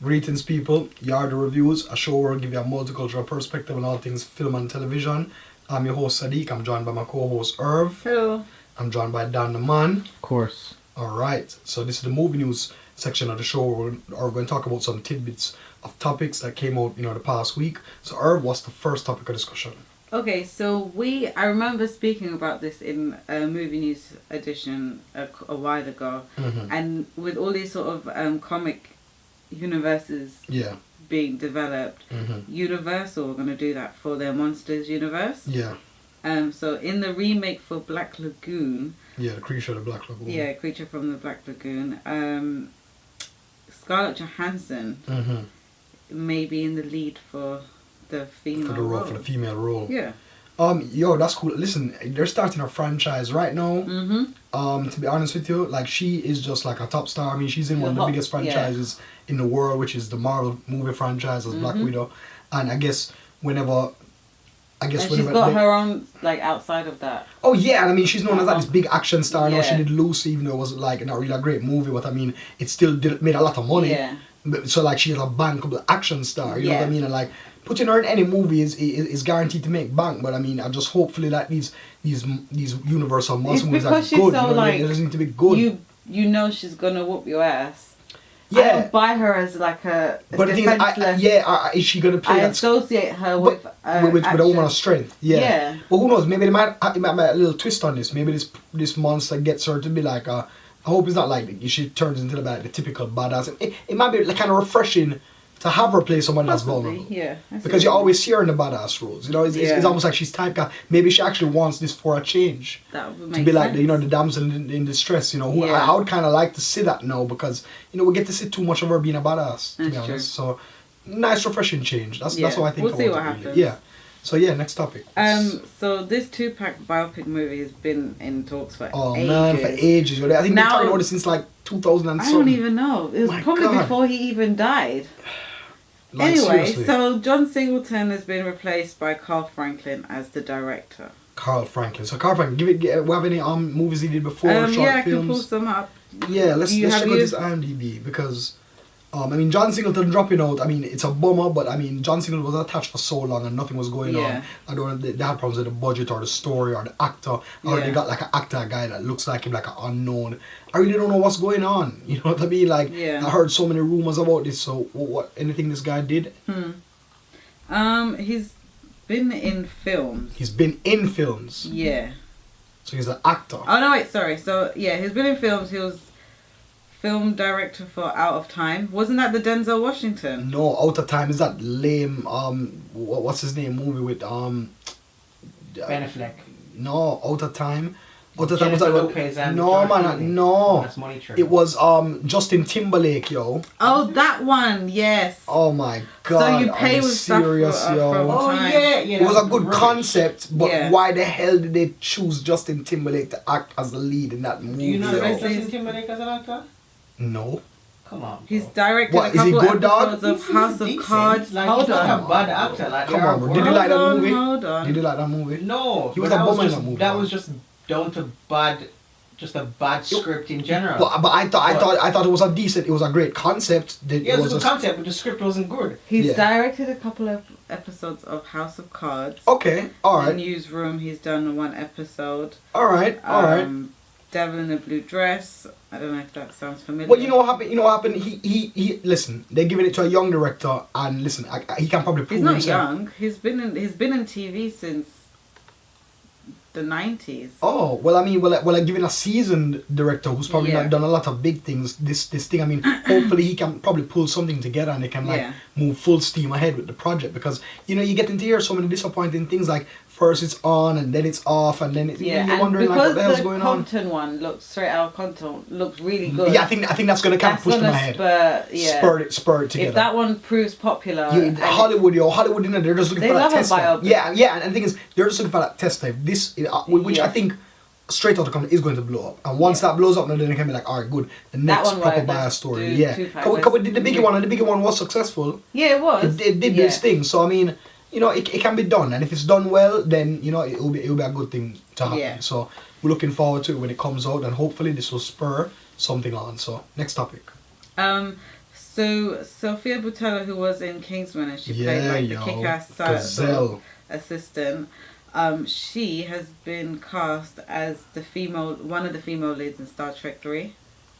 Greetings, people. Yard Reviews, a show where I give you a multicultural perspective on all things film and television. I'm your host, Sadiq. I'm joined by my co-host, Irv. Hello. I'm joined by Dan the Man. Of course. Alright, so this is the movie news section of the show where we're going to talk about some tidbits of topics that came out, the past week. So, Irv, what's the first topic of discussion? Okay, so I remember speaking about this in a movie news edition a while ago, and with all these sort of comic universes being developed, Universal are going to do that for their Monsters universe. Yeah. So in the remake for Black Lagoon... Yeah, the creature of the Black Lagoon. Yeah, creature from the Black Lagoon. Scarlett Johansson may be in the lead for the female role. For the female role. Yeah. Yo, that's cool. Listen, they're starting a franchise right now. To be honest with you, like, she is just like a top star. I mean, she's in one of the biggest franchises in the world, which is the Marvel movie franchise as Black Widow. And I guess whenever she's got her own, like, outside of that. Oh yeah, and I mean, she's known as like this big action star. You know, she did Lucy, even though it wasn't like not really a great movie, but I mean, it still made a lot of money. Yeah. So like, she's a bankable action star. You know what I mean? And like, putting her in any movie is guaranteed to make bank. But I mean, I just hopefully that these Universal monster movies are good. So, like, they just need to be good. You know she's gonna whoop your ass. Yeah. I don't buy her as like a but the thing is, is she gonna play that? I associate her with a woman of strength. Yeah. But who knows? Maybe they might make a little twist on this. Maybe this monster gets her to be like a. I hope it's not like she turns into like the typical badass. It might be like kind of refreshing to have her play somebody that's vulnerable. Yeah. Because you always see her in the badass roles. You know, it's almost like she's typecast. Maybe she actually wants this for a change. That would make to be like sense. the damsel in distress. I would kind of like to see that now because we get to see too much of her being a badass. To be honest, so nice refreshing change. That's how I think. We'll see what happens. Really. Yeah. So yeah, next topic. So this Tupac biopic movie has been in talks for ages. Man, for ages. I think they've talked about it since like 2000 and something. I don't even know. It was probably before he even died. Like, anyway, seriously. So John Singleton has been replaced by Carl Franklin as the director. Carl Franklin. So Carl Franklin, we have any movies he did before? Short films? I can pull some up. Yeah, let's check out his IMDb because. I mean, John Singleton dropping out, I mean, it's a bummer, but I mean, John Singleton was attached for so long and nothing was going on. I don't know, they had problems with the budget or the story or the actor, or they got like an actor guy that looks like him, like an unknown. I really don't know what's going on, you know what I mean? Like, I heard so many rumors about this, so anything this guy did? He's been in films. He's been in films? Yeah. So he's an actor? Oh, no, wait, sorry. So, yeah, he's been in films. He was film director for Out of Time. Wasn't that the Denzel Washington? No, Out of Time is that lame what's his name movie with Ben Affleck. No, Out of Time. Out of Time was that no man, no. That's Money Tree. It was Justin Timberlake, yo. Oh, that one, yes. Oh my god. So you pay with serious, stuff yo. from yeah. It was a good concept, but why the hell did they choose Justin Timberlake to act as the lead in that movie? Do you know Justin Timberlake as an actor? No. Come on. Bro. He's directed a couple episodes of House of Cards. Like, hold on. He's not a bad actor. Like, come on, bro. Did you like that movie? Hold on. Did you like that movie? No. He was a bum in that movie. That was just down to just a bad script in general. But I thought it was a it was a great concept. It was a good concept, but the script wasn't good. He's directed a couple of episodes of House of Cards. Okay, alright. In Newsroom, he's done one episode. Alright. Devil in a Blue Dress. I don't know if that sounds familiar. Well, you know what happened? He listen, they're giving it to a young director, and listen, he can probably prove himself. He's not young. He's been in TV since the 90s. Oh, well, I mean, well, giving a seasoned director who's probably not done a lot of big things, this thing, I mean, hopefully he can probably pull something together and they can move full steam ahead with the project, because you get into hear so many disappointing things, like first it's on and then it's off and then you're wondering like what the hell's going on. Because the Compton one looks straight out of Compton, looks really good. Yeah, I think that's gonna kind of push them ahead. Spur it together. If that one proves popular, Hollywood, they're just looking for that test type. Yeah, and the thing is, they're just looking for that test type. This, which I think straight out of Compton is going to blow up, and once that blows up, then they can be like, all right, good. The next proper bias story, Because we did the bigger one, and the bigger one was successful. Yeah, it was. It did this thing. So I mean, it can be done, and if it's done well, then it'll be a good thing to happen. Yeah. So we're looking forward to it when it comes out, and hopefully this will spur something on. So next topic. So Sofia Boutella, who was in Kingsman, and she played like the kick-ass assistant. She has been cast as one of the female leads in Star Trek 3.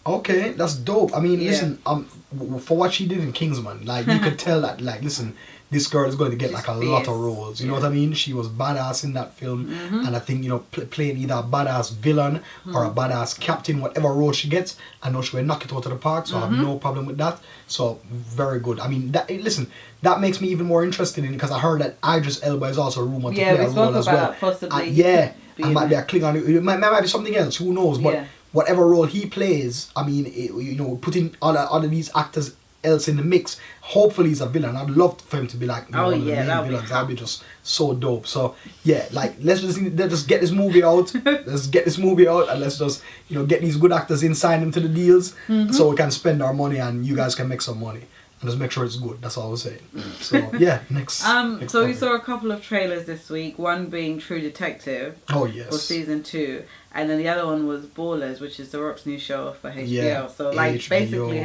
Okay, that's dope. I mean, listen, for what she did in Kingsman, like you could tell that, like, listen, this girl is going to get like a lot of roles. You know what I mean? She was badass in that film, and I think playing either a badass villain or a badass captain, whatever role she gets, I know she will knock it out of the park. So I have no problem with that. So very good. I mean, that makes me even more interested in it because I heard that Idris Elba is also rumored to play a role as well. Possibly. And might be a Klingon. It might be something else. Who knows? But whatever role he plays, I mean, putting all of these actors else in the mix, hopefully he's a villain. I'd love for him to be like one of the main villains. That'd be just so dope. So yeah, like let's just get this movie out. Let's get this movie out and let's just get these good actors in, sign them to the deals, so we can spend our money and you guys can make some money. And just make sure it's good. That's all I was saying. So yeah, next. So we saw a couple of trailers this week. One being True Detective. Oh yes. For season 2, and then the other one was Ballers, which is The Rock's new show for HBO. So like HBO. Basically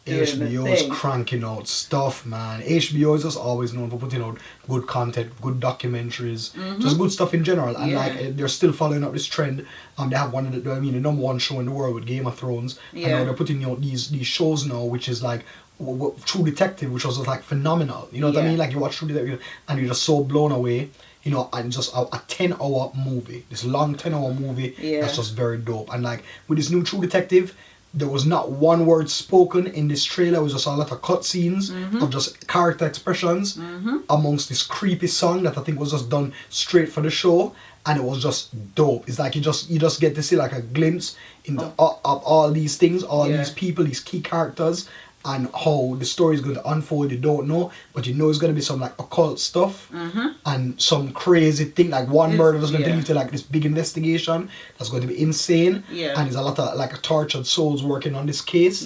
HBO's cranking out stuff, man. HBO is just always known for putting out good content, good documentaries, just good stuff in general. And like they're still following up this trend. They have one of the number one show in the world with Game of Thrones. And now they're putting out these shows now, which is like True Detective, which was just like phenomenal. You know what I mean? Like you watch True Detective and you're just so blown away. And just a 10-hour movie, this long 10-hour movie, that's just very dope. And like with this new True Detective, there was not one word spoken in this trailer. It was just a lot of cutscenes of just character expressions amongst this creepy song that I think was just done straight for the show, and it was just dope. It's like you just get to see like a glimpse into of all these things, all these people, these key characters, and how the story is going to unfold. You don't know, but you know it's going to be some like occult stuff and some crazy thing, like one murder that's going to lead to like this big investigation that's going to be insane, and there's a lot of like tortured souls working on this case,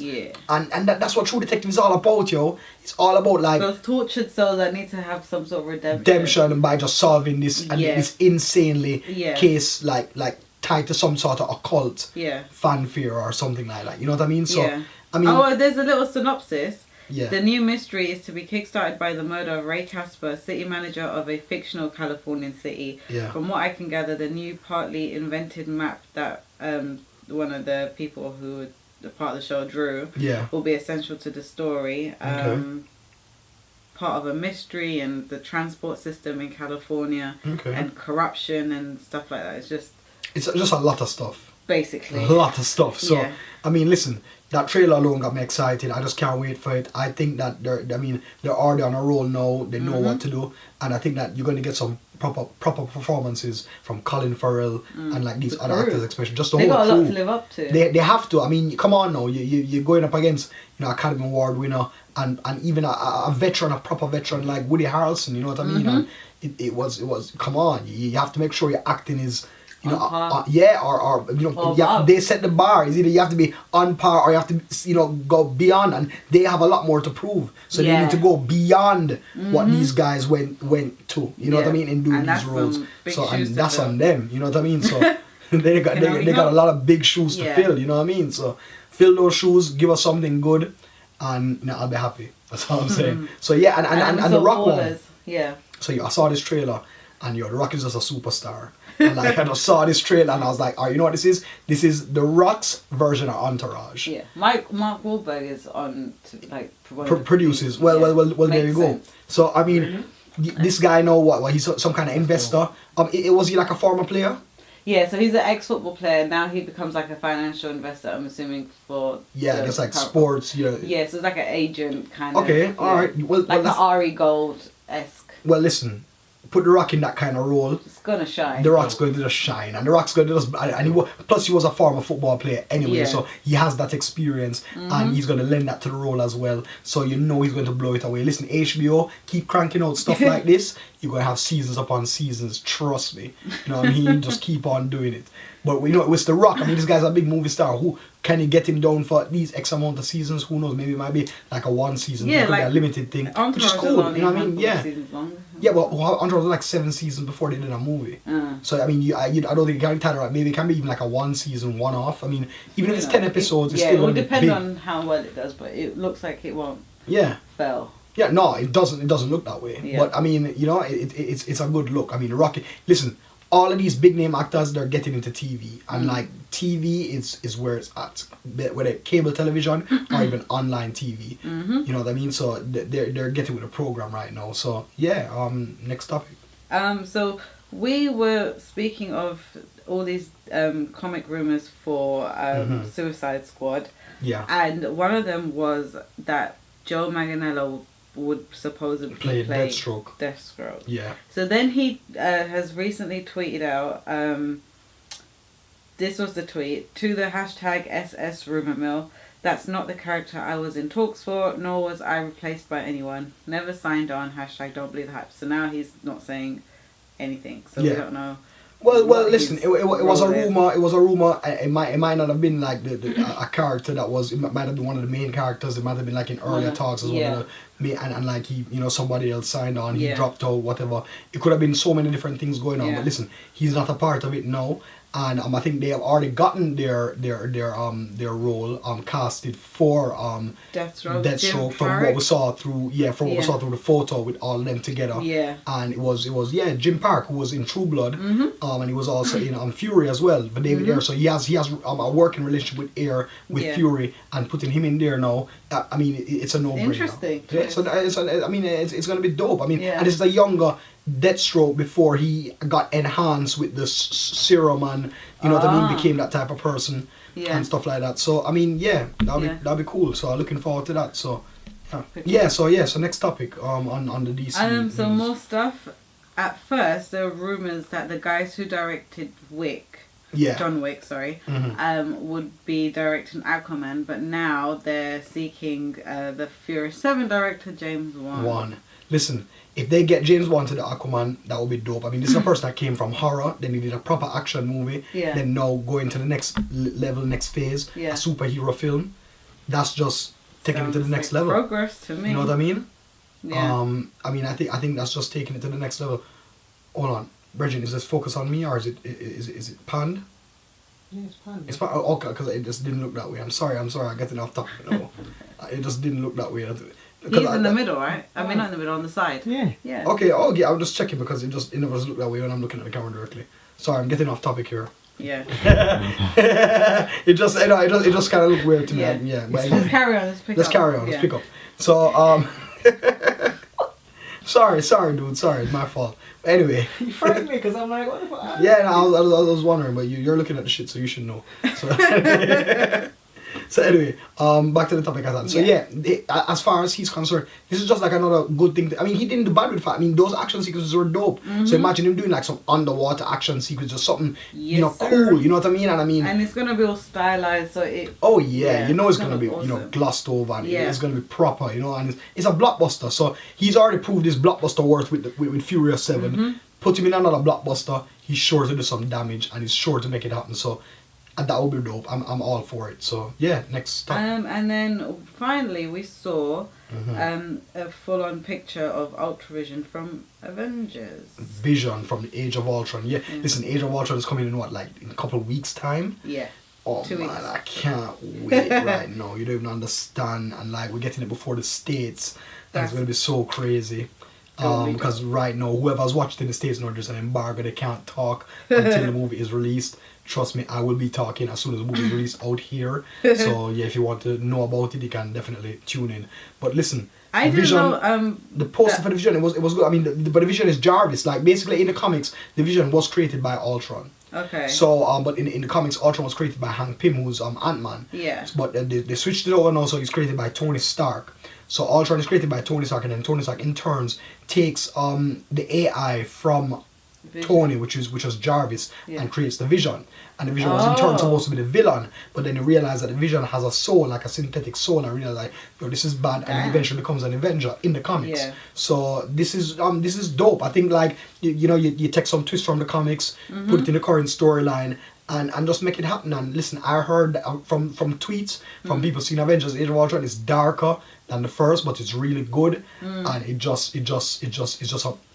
and that's what True Detective is all about, yo. It's all about like those tortured souls that need to have some sort of redemption by just solving this and this insanely case like tied to some sort of occult fanfare or something like that. You know what I mean? So I mean, there's a little synopsis. Yeah. The new mystery is to be kickstarted by the murder of Ray Casper, city manager of a fictional Californian city. Yeah. From what I can gather, the new partly invented map that one of the people who were part of the show drew will be essential to the story. Part of a mystery and the transport system in California and corruption and stuff like that. It's just a lot of stuff. Basically. A lot of stuff. So, I mean, listen, that trailer alone got me excited. I just can't wait for it. I think that they're already on a roll now. They know what to do. And I think that you're going to get some proper performances from Colin Farrell and like these other actors, especially. Just the whole crew. They got a lot to live up to. They have to. I mean, come on now. You're going up against Academy Award winner and even a veteran, a proper veteran like Woody Harrelson. You know what I mean? And it was. Come on. You have to make sure your acting is. They set the bar. It's either you have to be on par or you have to, go beyond, and they have a lot more to prove. So they need to go beyond what these guys went to. You know what I mean? In doing these roles. So and that's on them. You know what I mean? So they got a lot of big shoes to fill. You know what I mean? So fill those shoes, give us something good, and I'll be happy. That's all I'm saying. So yeah, and the Rock one. Yeah. So I saw this trailer, and The Rock is just a superstar. And like I just saw this trailer and I was like, oh, you know what this is? This is The Rock's version of Entourage. Yeah, Mark Wahlberg is on to like produces. Well, there you go. So I mean, this guy know what? He's some kind of investor. Was he like a former player? Yeah, so he's an ex-football player. Now he becomes like a financial investor. I'm assuming for it's like sports. Yeah, so it's like an agent kind of. Okay, all right. Well, like the Ari Gold-esque. Well, listen. Put The Rock in that kind of role. It's gonna shine. The Rock's going to just shine, and The Rock's going to just plus he was a former football player anyway, so he has that experience, and he's going to lend that to the role as well. So he's going to blow it away. Listen, HBO, keep cranking out stuff like this. You're going to have seasons upon seasons. Trust me. You know what I mean? Just keep on doing it. But it was The Rock. I mean, this guy's a big movie star. Who can you get him down for at least X amount of seasons? Who knows? Maybe it might be like a one season. Yeah, like a limited thing. Which is cool. You know what I mean? Yeah. Yeah, well, Entourage was like 7 seasons before they did a movie. So I mean, I don't think it can be tied right. Maybe it can be even like a 1 season, one off. I mean, even if it's 10 episodes, it's still it will depend on how well it does, but it looks like it won't. Yeah. Fail. Yeah, no, it doesn't. It doesn't look that way. Yeah. But I mean, you know, it's a good look. I mean, Rocky. Listen, all of these big name actors, they're getting into TV, and like TV is where it's at, whether cable television or even online TV. You know what I mean? So they're getting with a program right now. So yeah. Next topic. So we were speaking of all these comic rumors for Suicide Squad. Yeah. And one of them was that Joe Manganiello would supposedly play Deathstroke. Yeah. So then he has recently tweeted out, this was the tweet, to the hashtag #SSRumorMill. That's not the character I was in talks for, nor was I replaced by anyone. Never signed on, hashtag don't believe the hype. So now he's not saying anything. So we don't know. Well, listen. It was a rumor. It was a rumor. It might not have been like a character that was. It might have been one of the main characters. It might have been like in earlier talks as one of the and like he, you know, somebody else signed on. He dropped out, whatever. It could have been so many different things going on. But listen, he's not a part of it now. And I think they have already gotten their role casted for Deathstroke from what we saw through what we saw through the photo with all of them together. Yeah. And it was Jim Parrack, who was in True Blood, and he was also in Fury as well for David Ayer. So he has a working relationship with Ayer with Fury, and putting him in there now. I mean, it's a no-brainer. Interesting. Yeah, so it's gonna be dope. I mean, and this is a younger Deathstroke before he got enhanced with the serum and you know what I mean, became that type of person and stuff like that. So I mean, that'll be cool. So I'm looking forward to that. So so next topic on the DC. So more stuff. At first, there were rumors that the guys who directed John Wick, would be directing Aquaman, but now they're seeking the Furious 7 director James Wan. Listen, if they get James Wan to the Aquaman, that would be dope. I mean, this is a person that came from horror, then he did a proper action movie, then now going to the next level, next phase, a superhero film. That's just taking it to the next level. Progress to me. You know what I mean? Yeah. I mean, I think that's just taking it to the next level. Hold on, Bridget, is this focus on me or is it panned? Yeah, it's panned. It's panned. Okay, because it just didn't look that way. I'm sorry. I'm getting off topic. No, it just didn't look that way. He's in the middle, right? I mean, not in the middle, on the side. Yeah. Okay. Oh, yeah. I'm just checking because it never does look that way when I'm looking at the camera directly. Sorry, I'm getting off topic here. Yeah. it just kind of looked weird to me. Yeah. Let's carry on. Let's carry on. Let's pick up. So sorry, dude. Sorry, it's my fault. But anyway. You frightened me because I'm like, what the fuck? Yeah, no, I was wondering, but you're looking at the shit, so you should know. So. So anyway, back to the topic at hand. So as far as he's concerned, this is just like another good thing. I mean, he didn't do bad with that. I mean, those action sequences were dope. So imagine him doing like some underwater action sequence or something, cool. You know what I mean? And it's gonna be all stylized, so it. Oh yeah, you know it's gonna be awesome. Glossed over and it's gonna be proper, and it's a blockbuster. So he's already proved his blockbuster worth with Furious 7. Put him in another blockbuster, he's sure to do some damage and he's sure to make it happen. So. And that would be dope. I'm all for it. So next stop. And then finally we saw a full-on picture of Ultravision from Avengers. Vision from the Age of Ultron. Yeah. Listen, Age of Ultron is coming in in a couple of weeks' time. Yeah. Oh 2 weeks. Man, I can't wait right now. You don't even understand. And we're getting it before the States. And it's gonna be so crazy. Because right now, whoever's watched in the States know there's an embargo. They can't talk until the movie is released. Trust me, I will be talking as soon as the movie is released out here. So if you want to know about it, you can definitely tune in. But listen, I didn't know. The poster for the Vision, it was good. I mean, but the Vision is Jarvis. Like basically in the comics, the Vision was created by Ultron. Okay. So but in the comics, Ultron was created by Hank Pym, who's Ant-Man. Yeah. But they switched it over now, so he's created by Tony Stark. So Ultron is created by Tony Stark, and then Tony Stark in turns takes the AI from Vision. Tony, which was Jarvis, and creates the Vision. And the Vision was in turn supposed to be the villain, but then you realize that the Vision has a soul, like a synthetic soul, and realize this is bad, and he eventually becomes an Avenger in the comics. Yeah. So this is dope. I think you take some twists from the comics, put it in the current storyline, and just make it happen. And listen, I heard from tweets from people seeing Avengers Age of Ultron, it's darker than the first, but it's really good, and it's just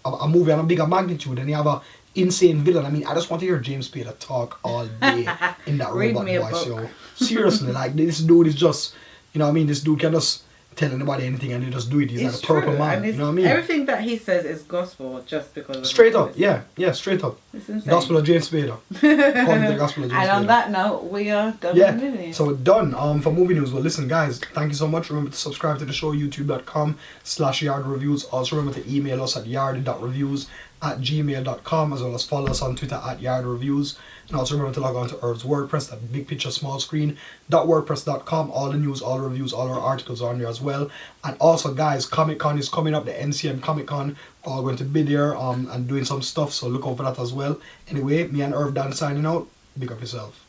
a movie on a bigger magnitude, and you have a insane villain. I mean, I just want to hear James Spader talk all day in that robot voice, yo. Seriously, like this dude is just, you know what I mean, this dude can just tell anybody anything and they just do it. He's like a purple man, you know what I mean? Everything that he says is gospel just because of straight up, yeah, straight up. It's insane. Gospel of James Spader. According to the Gospel of James And Spader. on that note, we are done yeah, with movie. so done for movie news. Well, listen guys, thank you so much. Remember to subscribe to the show, youtube.com/yardreviews. Also remember to email us at yardy.reviews@gmail.com, as well as follow us on Twitter at yardreviews. And also remember to log on to Irv's WordPress, that big picture small screen.wordpress.com. All the news, all the reviews, all our articles are on there as well. And also guys, Comic Con is coming up, the NCM Comic Con. We're all going to be there and doing some stuff, so look out for that as well. Anyway, me and Irv Dan signing out. Big up yourself.